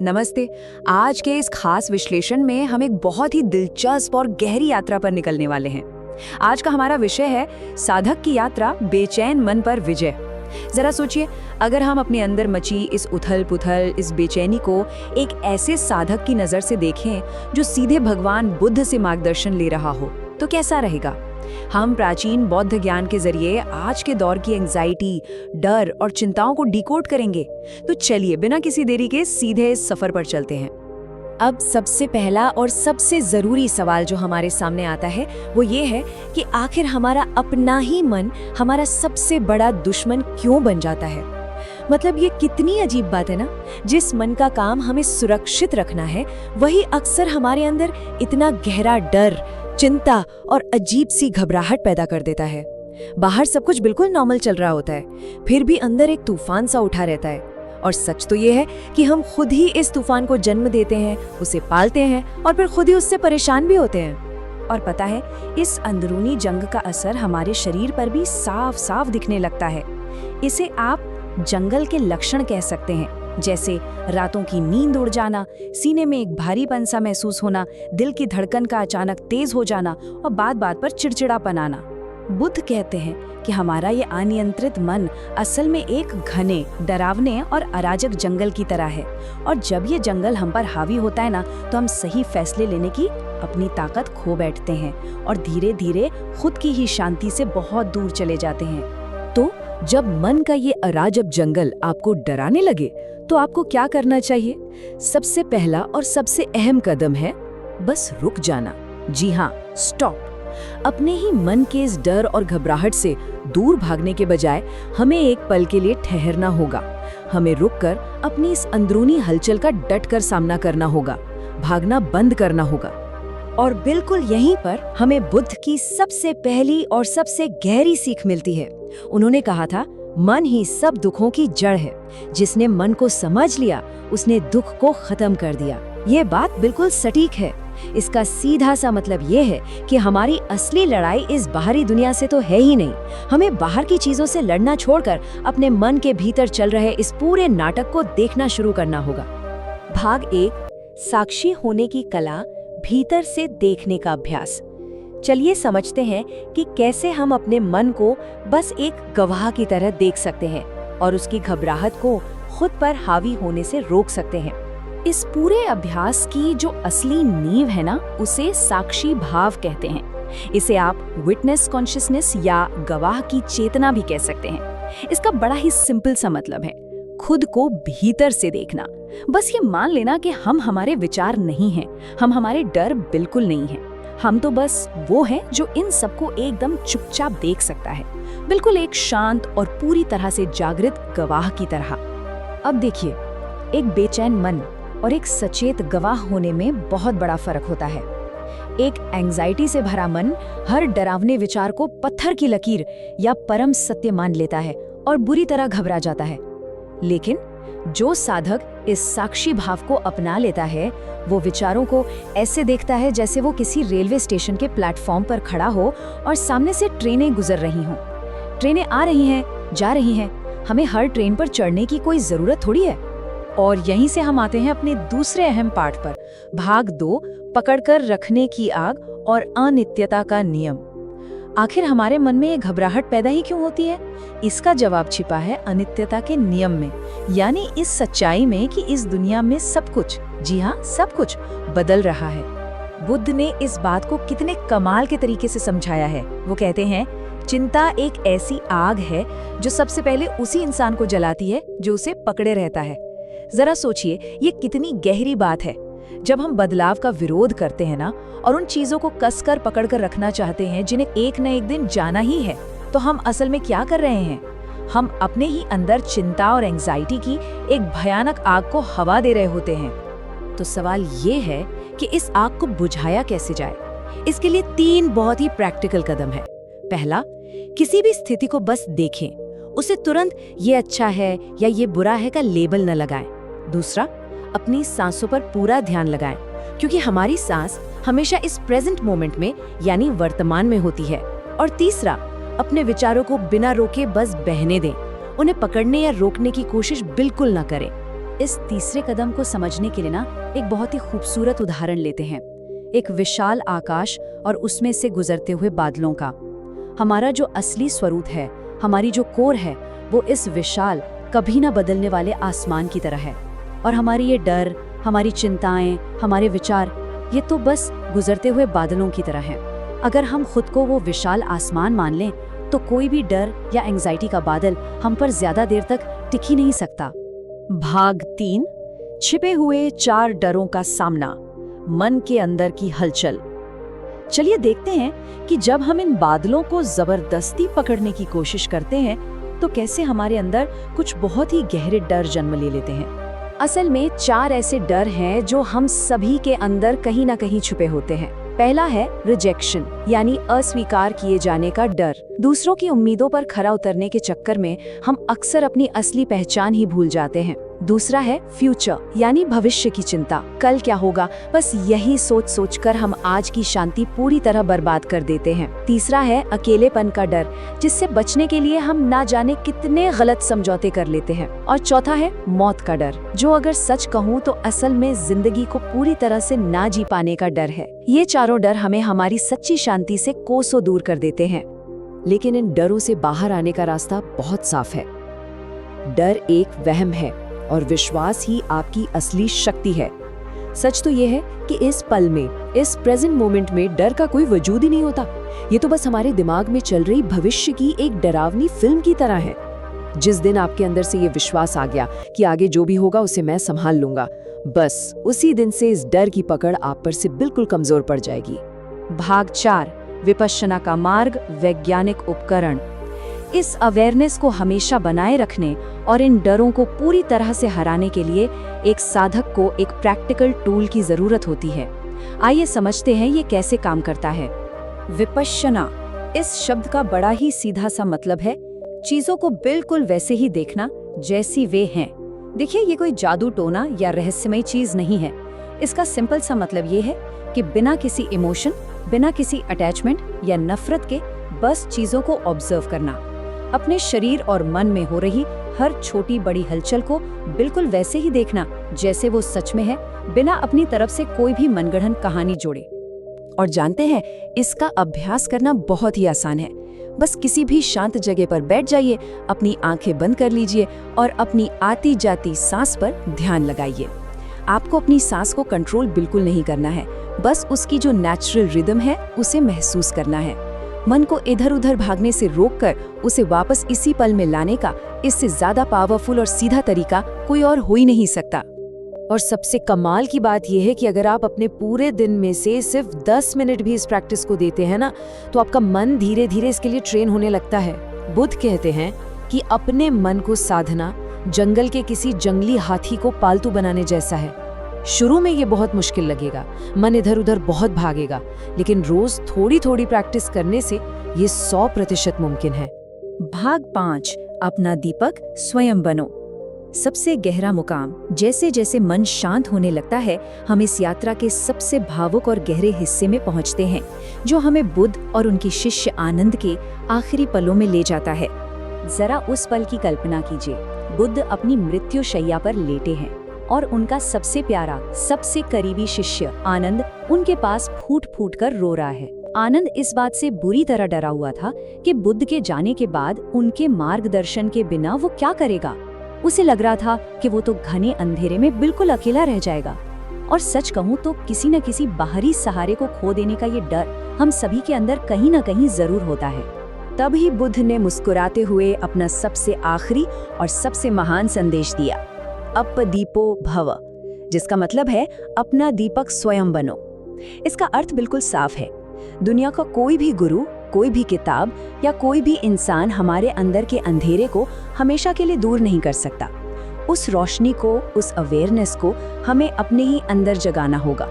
नमस्ते। आज के इस खास विश्लेषण में हम एक बहुत ही दिलचस्प और गहरी यात्रा पर निकलने वाले हैं। आज का हमारा विषय है साधक की यात्रा, बेचैन मन पर विजय। जरा सोचिए, अगर हम अपने अंदर मची इस उथल पुथल, इस बेचैनी को एक ऐसे साधक की नजर से देखें जो सीधे भगवान बुद्ध से मार्गदर्शन ले रहा हो, तो कैसा रहेगा? हम प्राचीन बौद्ध ज्ञान के जरिए आज के दौर की एंजाइटी, डर और चिंताओं को डिकोड करेंगे। तो चलिए बिना किसी देरी के सीधे इस सफर पर चलते हैं। अब सबसे पहला और सबसे जरूरी सवाल जो हमारे सामने आता है वो ये है कि आखिर हमारा अपना ही मन हमारा सबसे बड़ा दुश्मन क्यों बन जाता है। मतलब ये कितनी अजीब बात है ना, जिस मन का काम हमें सुरक्षित रखना है वही अक्सर हमारे अंदर इतना गहरा डर, चिंता और अजीब सी घबराहट पैदा कर देता है। बाहर सब कुछ बिल्कुल नॉर्मल चल रहा होता है, फिर भी अंदर एक तूफान सा उठा रहता है। और सच तो ये है कि हम खुद ही इस तूफान को जन्म देते हैं, उसे पालते हैं और फिर खुद ही उससे परेशान भी होते हैं। और पता है, इस अंदरूनी जंग का असर हमारे शरीर पर भी साफ साफ दिखने लगता है। इसे आप जंगल के लक्षण कह सकते हैं, जैसे रातों की नींद उड़ जाना, सीने में एक भारीपन सा महसूस होना, दिल की धड़कन का अचानक तेज हो जाना और बात बात पर चिड़चिड़ापन आना। बुद्ध कहते हैं कि हमारा ये अनियंत्रित मन असल में एक घने, डरावने और अराजक जंगल की तरह है। और जब ये जंगल हम पर हावी होता है ना, तो हम सही फैसले लेने की अपनी ताकत खो बैठते हैं और धीरे धीरे खुद की ही शांति से बहुत दूर चले जाते हैं। तो जब मन का ये अराजक जंगल आपको डराने लगे तो आपको क्या करना चाहिए? सबसे पहला और सबसे अहम कदम है बस रुक जाना। जी हाँ, स्टॉप। अपने ही मन के इस डर और घबराहट से दूर भागने के बजाय हमें एक पल के लिए ठहरना होगा। हमें रुककर अपनी इस अंदरूनी हलचल का डटकर सामना करना होगा, भागना बंद करना होगा। और बिल्कुल यहीं पर हमें बुद्ध की सबसे पहली और सबसे गहरी सीख मिलती है। उन्होंने कहा था, मन ही सब दुखों की जड़ है। जिसने मन को समझ लिया उसने दुख को खत्म कर दिया। ये बात बिल्कुल सटीक है। इसका सीधा सा मतलब ये है कि हमारी असली लड़ाई इस बाहरी दुनिया से तो है ही नहीं। हमें बाहर की चीजों से लड़ना छोड़कर अपने मन के भीतर चल रहे इस पूरे नाटक को देखना शुरू करना होगा। भाग 1, साक्षी होने की कला, भीतर से देखने का अभ्यास। चलिए समझते हैं कि कैसे हम अपने मन को बस एक गवाह की तरह देख सकते हैं और उसकी घबराहट को खुद पर हावी होने से रोक सकते हैं। इस पूरे अभ्यास की जो असली नींव है ना, उसे साक्षी भाव कहते हैं। इसे आप विटनेस कॉन्शियसनेस या गवाह की चेतना भी कह सकते हैं। इसका बड़ा ही सिंपल सा मतलब है खुद को भीतर से देखना। बस ये मान लेना कि हम हमारे विचार नहीं हैं, हम हमारे डर बिल्कुल नहीं हैं। हम तो बस वो हैं जो इन सबको एकदम चुपचाप देख सकता है, बिल्कुल एक शांत और पूरी तरह से जागृत गवाह की तरह। अब देखिए, एक बेचैन मन और एक सचेत गवाह होने में बहुत बड़ा फर्क होता है। एक एंजाइटी से भरा मन हर डरावने विचार को पत्थर की लकीर या परम सत्य मान लेता है और बुरी तरह घबरा जाता है। लेकिन जो साधक इस साक्षी भाव को अपना लेता है, वो विचारों को ऐसे देखता है जैसे वो किसी रेलवे स्टेशन के प्लेटफॉर्म पर खड़ा हो और सामने से ट्रेनें गुजर रही हों। ट्रेनें आ रही हैं, जा रही हैं, हमें हर ट्रेन पर चढ़ने की कोई जरूरत थोड़ी है। और यहीं से हम आते हैं अपने दूसरे अहम पार्ट पर, भाग 2, पकड़कर रखने की आग और अनित्यता का नियम। आखिर हमारे मन में ये घबराहट पैदा ही क्यों होती है? इसका जवाब छिपा है अनित्यता के नियम में, यानी इस सच्चाई में कि इस दुनिया में सब कुछ, जी हाँ सब कुछ बदल रहा है। बुद्ध ने इस बात को कितने कमाल के तरीके से समझाया है। वो कहते हैं, चिंता एक ऐसी आग है जो सबसे पहले उसी इंसान को जलाती है जो उसे पकड़े रहता है। जरा सोचिए, ये कितनी गहरी बात है। जब हम बदलाव का विरोध करते हैं ना, और उन चीजों को कसकर पकड़कर रखना चाहते हैं जिन्हें एक न एक दिन जाना ही है, तो हम असल में क्या कर रहे हैं? हम अपने ही अंदर चिंता और एंजाइटी की एक भयानक आग को हवा दे रहे होते हैं। तो सवाल ये है कि इस आग को बुझाया कैसे जाए? इसके लिए 3 बहुत ही प्रैक्टिकल कदम है। पहला, किसी भी स्थिति को बस देखें, उसे तुरंत ये अच्छा है या ये बुरा है का लेबल न लगाएं। दूसरा, अपनी सांसों पर पूरा ध्यान लगाएं, क्योंकि हमारी सांस हमेशा इस प्रेजेंट मोमेंट में यानी वर्तमान में होती है। और तीसरा, अपने विचारों को बिना रोके बस बहने दें, उन्हें पकड़ने या रोकने की कोशिश बिल्कुल न करें। इस तीसरे कदम को समझने के लिए ना एक बहुत ही खूबसूरत उदाहरण लेते हैं, एक विशाल आकाश और उसमें से गुजरते हुए बादलों का। हमारा जो असली स्वरूप है, हमारी जो कोर है, वो इस विशाल कभी ना बदलने वाले आसमान की तरह है। और हमारी ये डर, हमारी चिंताएं, हमारे विचार, ये तो बस गुजरते हुए बादलों की तरह हैं। अगर हम खुद को वो विशाल आसमान मान लें तो कोई भी डर या एंजाइटी का बादल हम पर ज्यादा देर तक टिक ही नहीं सकता। भाग 3, छिपे हुए 4 डरों का सामना, मन के अंदर की हलचल। चलिए देखते हैं कि जब हम इन बादलों को जबरदस्ती पकड़ने की कोशिश करते हैं तो कैसे हमारे अंदर कुछ बहुत ही गहरे डर जन्म ले लेते हैं। असल में 4 ऐसे डर हैं जो हम सभी के अंदर कहीं ना कहीं छुपे होते हैं। पहला है रिजेक्शन, यानी अस्वीकार किए जाने का डर। दूसरों की उम्मीदों पर खरा उतरने के चक्कर में हम अक्सर अपनी असली पहचान ही भूल जाते हैं। दूसरा है फ्यूचर, यानी भविष्य की चिंता, कल क्या होगा, बस यही सोच सोचकर हम आज की शांति पूरी तरह बर्बाद कर देते हैं। तीसरा है अकेलेपन का डर, जिससे बचने के लिए हम ना जाने कितने गलत समझौते कर लेते हैं। और चौथा है मौत का डर, जो अगर सच कहूँ तो असल में जिंदगी को पूरी तरह से ना जी पाने का डर है। ये चारों डर हमें हमारी सच्ची शांति से कोसों दूर कर देते हैं। लेकिन इन डरों से बाहर आने का रास्ता बहुत साफ है। डर एक वहम है और विश्वास ही आपकी असली शक्ति है। सच तो ये है कि इस पल में, इस प्रेजेंट मोमेंट में डर का कोई वजूद ही नहीं होता। ये तो बस हमारे दिमाग में चल रही भविष्य की एक डरावनी फिल्म की तरह है। जिस दिन आपके अंदर से ये विश्वास आ गया कि आगे जो भी होगा उसे मैं संभाल लूंगा, बस उसी दिन से इस डर की पकड़ आप पर से बिल्कुल कमजोर पड़ जाएगी। भाग 4, विपश्यना का मार्ग, वैज्ञानिक उपकरण। इस अवेयरनेस को हमेशा बनाए रखने और इन डरों को पूरी तरह से हराने के लिए एक साधक को एक प्रैक्टिकल टूल की जरूरत होती है। आइए समझते हैं ये कैसे काम करता है। विपश्यना, इस शब्द का बड़ा ही सीधा सा मतलब है चीजों को बिल्कुल वैसे ही देखना जैसी वे हैं। देखिए, ये कोई जादू टोना या रहस्यमय चीज नहीं है। इसका सिंपल सा मतलब ये है कि बिना किसी इमोशन, बिना किसी अटैचमेंट या नफरत के बस चीजों को ऑब्जर्व करना, अपने शरीर और मन में हो रही हर छोटी बड़ी हलचल को बिल्कुल वैसे ही देखना जैसे वो सच में है, बिना अपनी तरफ से कोई भी मनगढ़ंत कहानी जोड़े। और जानते हैं, इसका अभ्यास करना बहुत ही आसान है। बस किसी भी शांत जगह पर बैठ जाइए, अपनी आंखें बंद कर लीजिए और अपनी आती जाती सांस पर ध्यान लगाइए। आपको अपनी सांस को कंट्रोल बिल्कुल नहीं करना है, बस उसकी जो नेचुरल रिदम है उसे महसूस करना है। मन को इधर उधर भागने से रोककर उसे वापस इसी पल में लाने का इससे ज्यादा पावरफुल और सीधा तरीका कोई और हो ही नहीं सकता। और सबसे कमाल की बात यह है कि अगर आप अपने पूरे दिन में से सिर्फ 10 मिनट भी इस प्रैक्टिस को देते हैं ना, तो आपका मन धीरे धीरे इसके लिए ट्रेन होने लगता है। बुद्ध कहते हैं कि अपने मन को साधना जंगल के किसी जंगली हाथी को पालतू बनाने जैसा है। शुरू में ये बहुत मुश्किल लगेगा, मन इधर उधर बहुत भागेगा, लेकिन रोज थोड़ी थोड़ी प्रैक्टिस करने से ये 100% मुमकिन है। भाग 5, अपना दीपक स्वयं बनो। सबसे गहरा मुकाम। जैसे जैसे मन शांत होने लगता है, हम इस यात्रा के सबसे भावुक और गहरे हिस्से में पहुंचते हैं, जो हमें बुद्ध और उनकी शिष्य आनंद के आखिरी पलों में ले जाता है। जरा उस पल की कल्पना कीजिए। बुद्ध अपनी मृत्यु शैया पर लेटे हैं और उनका सबसे प्यारा, सबसे करीबी शिष्य आनंद उनके पास फूट फूट कर रो रहा है। आनंद इस बात से बुरी तरह डरा हुआ था कि बुद्ध के जाने के बाद उनके मार्गदर्शन के बिना वो क्या करेगा। उसे लग रहा था कि वो तो घने अंधेरे में बिल्कुल अकेला रह जाएगा। और सच कहूँ तो किसी न किसी बाहरी सहारे को खो देने का ये डर हम सभी के अंदर कहीं न कहीं जरूर होता है। तभी बुद्ध ने मुस्कुराते हुए अपना सबसे आखिरी और सबसे महान संदेश दिया, अपदीपो भव, जिसका मतलब है अपना दीपक स्वयं बनो। इसका अर्थ बिल्कुल साफ है। दुनिया का कोई भी गुरु, कोई भी किताब या कोई भी इंसान हमारे अंदर के अंधेरे को हमेशा के लिए दूर नहीं कर सकता। उस रोशनी को, उस अवेयरनेस को हमें अपने ही अंदर जगाना होगा।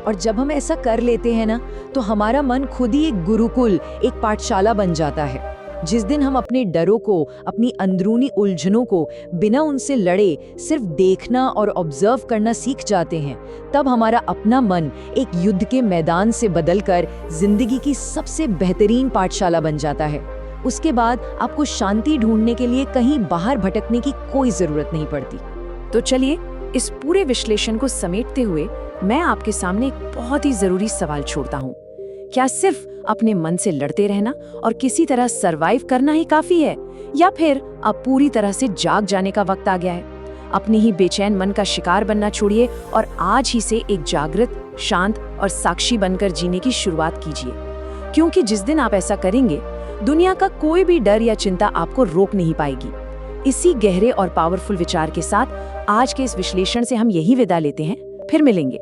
और जब हम ऐसा कर लेते हैं ना, तो हमारा मन खुद ही एक गुरुकुल, एक पाठशाला बन जाता है। जिस दिन हम अपने डरों को, अपनी अंदरूनी उलझनों को बिना उनसे लड़े सिर्फ देखना और ऑब्जर्व करना सीख जाते हैं, तब हमारा अपना मन एक युद्ध के मैदान से बदलकर जिंदगी की सबसे बेहतरीन पाठशाला बन जाता है। उसके बाद आपको शांति ढूंढने के लिए कहीं बाहर भटकने की कोई जरूरत नहीं पड़ती। तो चलिए इस पूरे विश्लेषण को समेटते हुए मैं आपके सामने एक बहुत ही जरूरी सवाल छोड़ता हूँ। क्या सिर्फ अपने मन से लड़ते रहना और किसी तरह सरवाइव करना ही काफी है, या फिर अब पूरी तरह से जाग जाने का वक्त आ गया है? अपनी ही बेचैन मन का शिकार बनना छोड़िए और आज ही से एक जागृत, शांत और साक्षी बनकर जीने की शुरुआत कीजिए। क्योंकि जिस दिन आप ऐसा करेंगे, दुनिया का कोई भी डर या चिंता आपको रोक नहीं पाएगी। इसी गहरे और पावरफुल विचार के साथ आज के इस विश्लेषण से हम यही विदा लेते हैं। फिर मिलेंगे।